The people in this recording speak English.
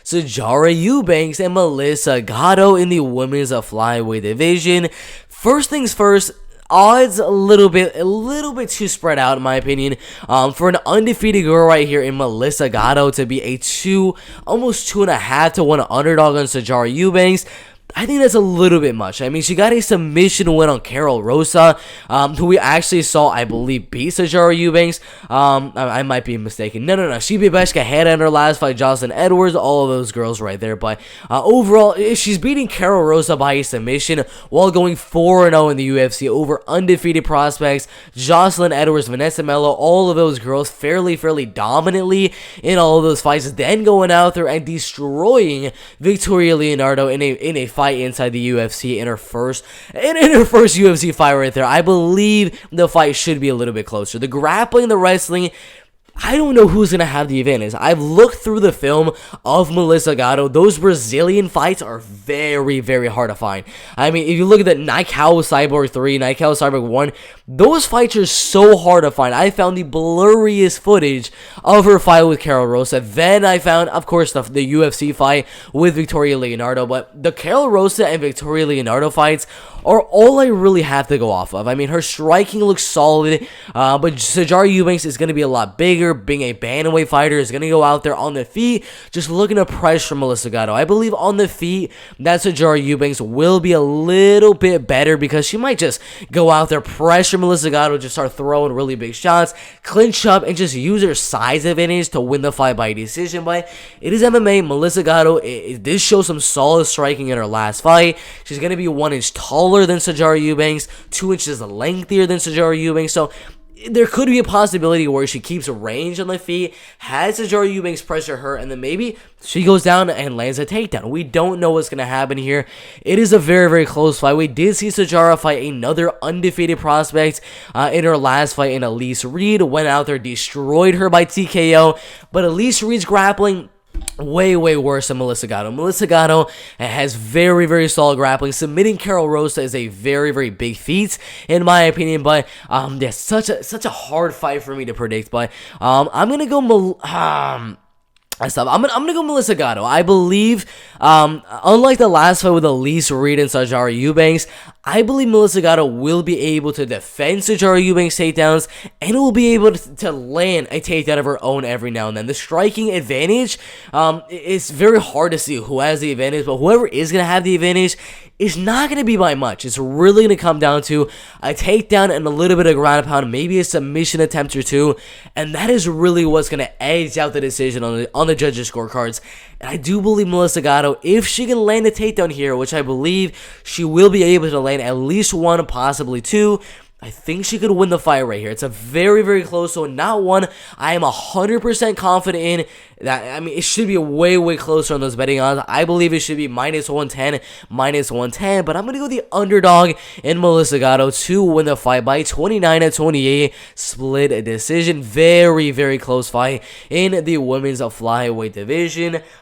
Sijara Eubanks and Melissa Gatto in the women's flyweight division. First things first, odds a little bit too spread out in my opinion. For an undefeated girl right here in Melissa Gatto to be a almost 2.5 to 1 underdog on Sijara Eubanks, I think that's a little bit much. I mean, she got a submission win on Carol Rosa, who we actually saw, I believe, beat Sijara Eubanks. I might be mistaken. No. She beat Beshka Hanna in her last fight, Jocelyn Edwards, all of those girls right there. But overall, she's beating Carol Rosa by a submission while going 4-0 in the UFC over undefeated prospects, Jocelyn Edwards, Vanessa Mello, all of those girls fairly dominantly in all of those fights. Then going out there and destroying Victoria Leonardo in a fight inside the UFC in her first UFC fight right there. I believe the fight should be a little bit closer. The grappling, the wrestling, I don't know who's going to have the advantage. I've looked through the film of Melissa Gatto. Those Brazilian fights are very hard to find. I mean, if you look at the Nikao Cyborg 3, Nikao Cyborg 1, those fights are so hard to find. I found the blurriest footage of her fight with Carol Rosa. Then I found, of course, the UFC fight with Victoria Leonardo. But the Carol Rosa and Victoria Leonardo fights are all I really have to go off of. I mean, her striking looks solid, but Sijara Eubanks is going to be a lot bigger. Being a bantamweight fighter, is going to go out there on the feet, just looking to pressure Melissa Gatto. I believe on the feet that Sijara Eubanks will be a little bit better because she might just go out there, pressure Melissa Gatto, just start throwing really big shots, clinch up, and just use her size advantage to win the fight by decision. But it is MMA. Melissa Gatto, it did show some solid striking in her last fight. She's going to be 1 inch taller than Sijara Eubanks, 2 inches lengthier than Sijara Eubanks, so there could be a possibility where she keeps a range on the feet, has Sijara Eubanks pressure her, and then maybe she goes down and lands a takedown. We don't know what's going to happen here. It is a very close fight. We did see Sijara fight another undefeated prospect in her last fight in Elise Reed. Went out there, destroyed her by TKO, but Elise Reed's grappling way worse than Melissa Gatto. Melissa Gatto has very solid grappling. Submitting Carol Rosa is a very big feat in my opinion, but yeah, such a hard fight for me to predict. But I'm gonna go I'm gonna go Melissa Gatto. I believe, unlike the last fight with Elise Reed and Sijara Eubanks, I believe Melissa Gatto will be able to defend Sijara Eubanks' takedowns and will be able to land a takedown of her own every now and then. The striking advantage, it's very hard to see who has the advantage, but whoever is going to have the advantage is not going to be by much. It's really going to come down to a takedown and a little bit of ground and pound, maybe a submission attempt or two, and that is really what's going to edge out the decision on the judges' scorecards. And I do believe Melissa Gatto, if she can land a takedown here, which I believe she will be able to land at least 1, possibly 2, I think she could win the fight right here. It's a very close one, not one I am 100% confident in. That, I mean, it should be way closer on those betting odds. I believe it should be -110, -110, but I'm going to go the underdog in Melissa Gatto to win the fight by 29-28, split decision. Very close fight in the women's flyweight division.